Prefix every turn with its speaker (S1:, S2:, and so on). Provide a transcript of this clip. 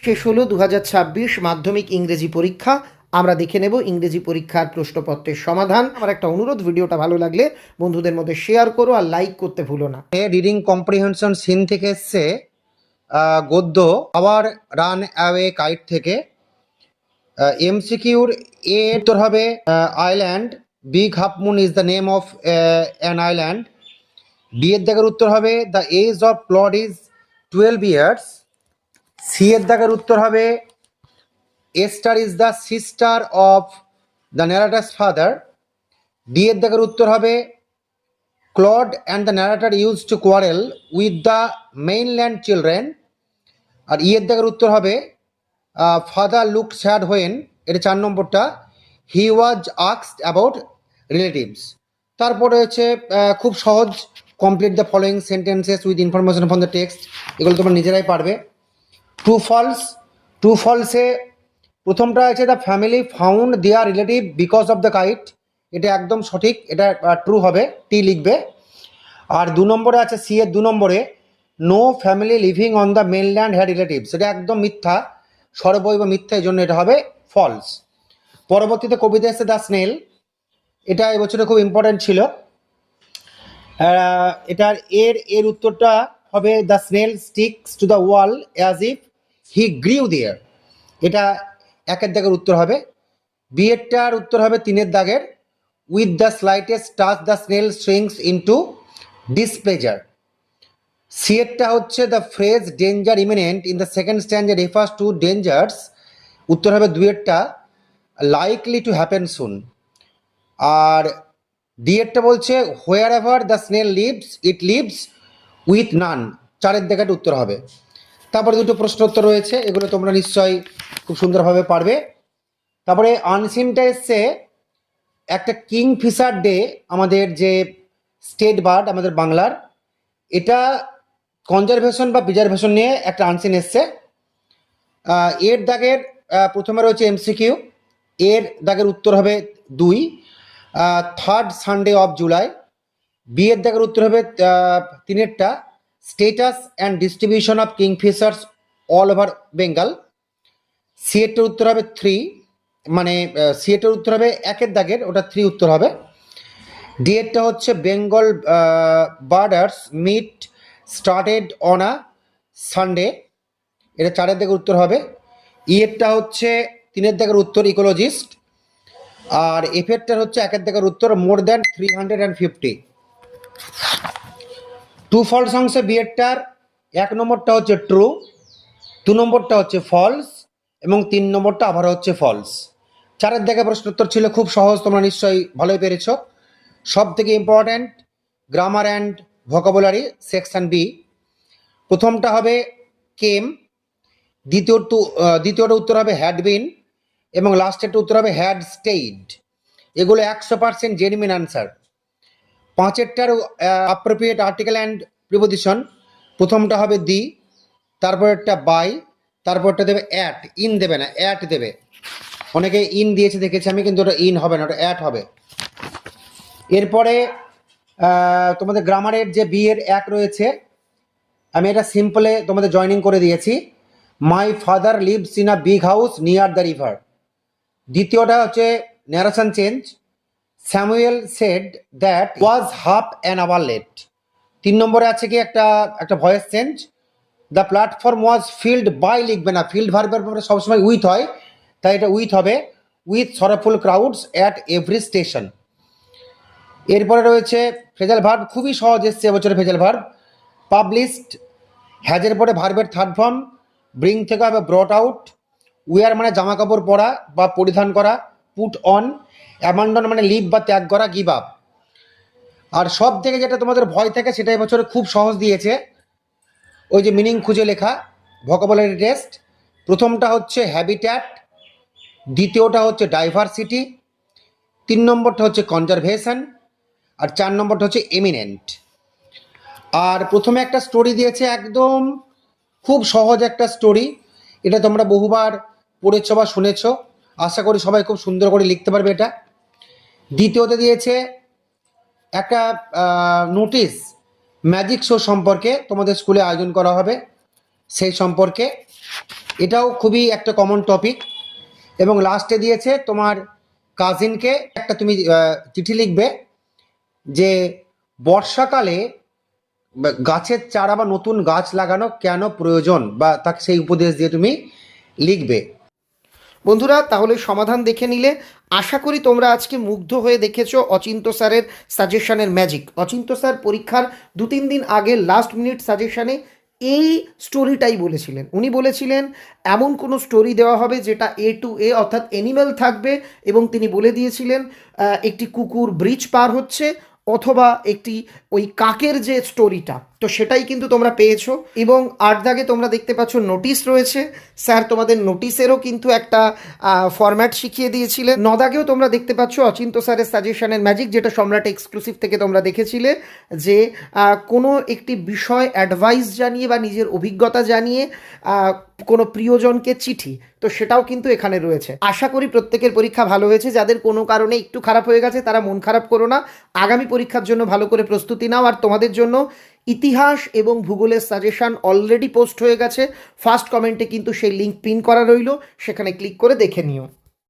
S1: শেষ হলো 2026 মাধ্যমিক ইংরেজি পরীক্ষা। আমরা দেখে নেব ইংরেজি পরীক্ষার প্রশ্নপত্রের সমাধান। আমার একটা অনুরোধ, ভিডিওটা ভালো লাগলে বন্ধুদের মধ্যে শেয়ার করো আর লাইক করতে ভুলো না।
S2: রিডিং কম্প্রিহেনশন সিন থেকে এসছে গদ্য আওয়ার রান অ্যাওয়ে কাইট থেকে। এমসিকিউর এ উত্তর হবে island, big half moon is the name of an island. B এর দাগের উত্তর হবে the age of plot is 12 years. C এর দাগের উত্তর হবে Esther is the sister of the narrator's father. D এর দাগের উত্তর হবে Claude and the narrator used to quarrel with the mainland children. আর ই এর দাগের উত্তর হবে ফাদার লুক স্যাড হোয়েন, এটা 4 নম্বরটা, হি ওয়াজ আস্কড অ্যাবাউট রিলেটিভস। তারপর রয়েছে খুব সহজ, complete the following sentences with information from the text. এগুলো তোমরা নিজেরাই পারবে। ট্রু ফলস, ট্রু ফলসে প্রথমটা আছে the family found their relative because of the kite, এটা একদম সঠিক, এটা ট্রু হবে, টি লিখবে। আর 2 নম্বরে আছে সি এর 2 নম্বরে no family living on the mainland had relatives, এটা একদম মিথ্যা, সর্বৈব মিথ্যা, এই জন্য এটা হবে ফলস। পরবর্তীতে কবিতা এসছে দ্য স্নেল, এটা এবছরে খুব ইম্পর্টেন্ট ছিল। এটার এর উত্তরটা হবে the snail sticks to the wall as if he grew there, এটা 1 এর দাগের উত্তর হবে। বি এরটার উত্তর হবে 3 এর দাগের with the slightest touch the snail shrinks into displeasure. C এরটা হচ্ছে the phrase danger imminent in the second standard refers to dangers, উত্তর হবে 2 এরটা লাইকলি টু হ্যাপেন সুন। আর ডি এরটা বলছে wherever the snail lives it lives with none, 4 এর দাগের উত্তর হবে। তারপরে দুটো প্রশ্ন উত্তর রয়েছে, এগুলো তোমরা নিশ্চয়ই খুব সুন্দরভাবে পারবে। তারপরে আনসিনটা এসছে একটা কিংফিশার ডে, আমাদের যে স্টেট বার্ড আমাদের বাংলার, এটা কনজারভেশন বা প্রিজারভেশন নিয়ে একটা আনসিন এসছে। এর দাগের প্রথমে রয়েছে এমসিকিউ, এর দাগের উত্তর হবে 2, third Sunday of July. B এর দাগের উত্তর হবে 3 এরটা status and distribution of kingfishers all over Bengal. C এরটার উত্তর হবে 3, মানে সি এরটার উত্তর হবে 1 এর দাগের, ওটা 3 উত্তর হবে। ডি এরটা হচ্ছে Bengal birders meet started on a Sunday, এটা 4 এর দাগের উত্তর হবে। ই এরটা হচ্ছে 3 এর দাগের উত্তর ইকোলজিস্ট। আর এফ এরটার হচ্ছে 1 এর দাগের উত্তর মোর দ্যান 350। ট্রু ফলস অংশে বি এরটার 1 নম্বরটা হচ্ছে ট্রু, 2 নম্বরটা হচ্ছে ফলস এবং 3 নম্বরটা আবার হচ্ছে ফলস। 4 এর দাগে প্রশ্ন উত্তর ছিল খুব সহজ, তোমরা নিশ্চয়ই ভালোই পেরেছ। সব থেকে important grammar and vocabulary section B. প্রথমটা হবে কেম, দ্বিতীয়টা উত্তর হবে হ্যাড বিন এবং লাস্টেরটা উত্তর হবে হ্যাড স্টেইড। এগুলো 100% জেনুইন আনসার। 5এরটার অ্যাপ্রোপ্রিয়েট আর্টিকেল অ্যান্ড প্রিপোজিশন, প্রথমটা হবে দি, তারপরেরটা বাই, তারপরটা দেবে অ্যাট, ইন দেবে না, অ্যাট দেবে। অনেকে ইন দিয়েছে দেখেছি আমি, কিন্তু ওটা ইন হবে না, ওটা অ্যাট হবে। এরপরে তোমাদের গ্রামারের যে বি এর 1 রয়েছে, আমি এটা সিম্পলে তোমাদের জয়নিং করে দিয়েছি। My father lives in a big house near the river. দ্বিতীয়টা হচ্ছে narration change, Samuel said that was half an hour late. 3 নম্বরে আছে কি একটা voice change, the platform was filled by, লিখবে না, ফিল্ড ভার্বের পরে সবসময় উইথ হয়, তাই এটা উইথ হবে, with sorrowful crowds at every station. এরপরে রয়েছে ফ্রেজাল ভার্ব, খুবই সহজ এসছে এবছরে ফ্রেজাল ভার্ব। পাবলিশড, হ্যাজের পরে ভার্বের থার্ড ফর্ম, ব্রিং থেকে হবে ব্রট আউট, উইয়ার মানে জামা কাপড় পরা বা পরিধান করা, পুট অন, অ্যাবান্ডন মানে লিভ বা ত্যাগ করা, গিভ আপ। আর সব থেকে যেটা তোমাদের ভয় থাকে সেটা এবছরে খুব সহজ দিয়েছে, ওই যে মিনিং খুঁজে লেখা, ভোকাবুলারি টেস্ট। প্রথমটা হচ্ছে হ্যাবিট্যাট, দ্বিতীয়টা হচ্ছে ডাইভার্সিটি, 3 নম্বরটা হচ্ছে কনজারভেশন, আর 4 নম্বরটা হচ্ছে এমিনেন্ট। আর প্রথমে একটা স্টোরি দিয়েছে, একদম খুব সহজ একটা স্টোরি, এটা তোমরা বহুবার পড়েছ বা শুনেছ, আশা করি সবাই খুব সুন্দর করে লিখতে পারবে এটা। দ্বিতীয়তে দিয়েছে একটা নোটিশ ম্যাজিক শো সম্পর্কে, তোমাদের স্কুলে আয়োজন করা হবে সেই সম্পর্কে। এটাও খুবই একটা কমন টপিক। এবং লাস্টে দিয়েছে তোমার কাজিনকে একটা তুমি চিঠি লিখবে যে বর্ষাকালে গাছের চারা বা নতুন গাছ লাগানো কেন প্রয়োজন, বা তাকে সেই উপদেশ দিয়ে তুমি লিখবে।
S1: বন্ধুরা, তাহলে সমাধান দেখে নিলে। আশা করি তোমরা আজকে মুগ্ধ হয়ে দেখেছো অচিন্ত স্যারের সাজেশনের ম্যাজিক। অচিন্ত স্যার পরীক্ষার 2-3 দিন আগে লাস্ট মিনিট সাজেশনে এই স্টোরিটাই বলেছিলেন। উনি বলেছিলেন এমন কোনো স্টোরি দেওয়া হবে যেটা A to A অর্থাৎ অ্যানিম্যাল থাকবে, এবং তিনি বলে দিয়েছিলেন একটি কুকুর ব্রিজ পার হচ্ছে, অথবা একটি ওই কাকের যে স্টোরিটা, তো সেটাই কিন্তু তোমরা পেয়েছো। এবং 8 দাগে তোমরা দেখতে পাচ্ছ নোটিশ রয়েছে। স্যার তোমাদের নোটিশেরও কিন্তু একটা ফরম্যাট শিখিয়ে দিয়েছিলেন। 9 দাগেও তোমরা দেখতে পাচ্ছ অচিন্ত স্যারের সাজেশনের ম্যাজিক, যেটা সম্রাট এক্সক্লুসিভ থেকে তোমরা দেখেছিলে, যে কোনো একটি বিষয় অ্যাডভাইস জানিয়ে বা নিজের অভিজ্ঞতা জানিয়ে কোনো প্রিয়জনকে চিঠি, তো সেটাও কিন্তু এখানে রয়েছে। আশা করি প্রত্যেকের পরীক্ষা ভালো হয়েছে। যাদের কোনো কারণে একটু খারাপ হয়ে গেছে তারা মন খারাপ করো না, আগামী পরীক্ষার জন্য ভালো করে প্রস্তুতি নাও। আর তোমাদের জন্য ইতিহাস এবং ভূগোলের সাজেশন অলরেডি পোস্ট হয়ে গেছে। ফার্স্ট কমেন্টে কিন্তু সেই লিঙ্ক পিন করা রইল, সেখানে ক্লিক করে দেখে নিও।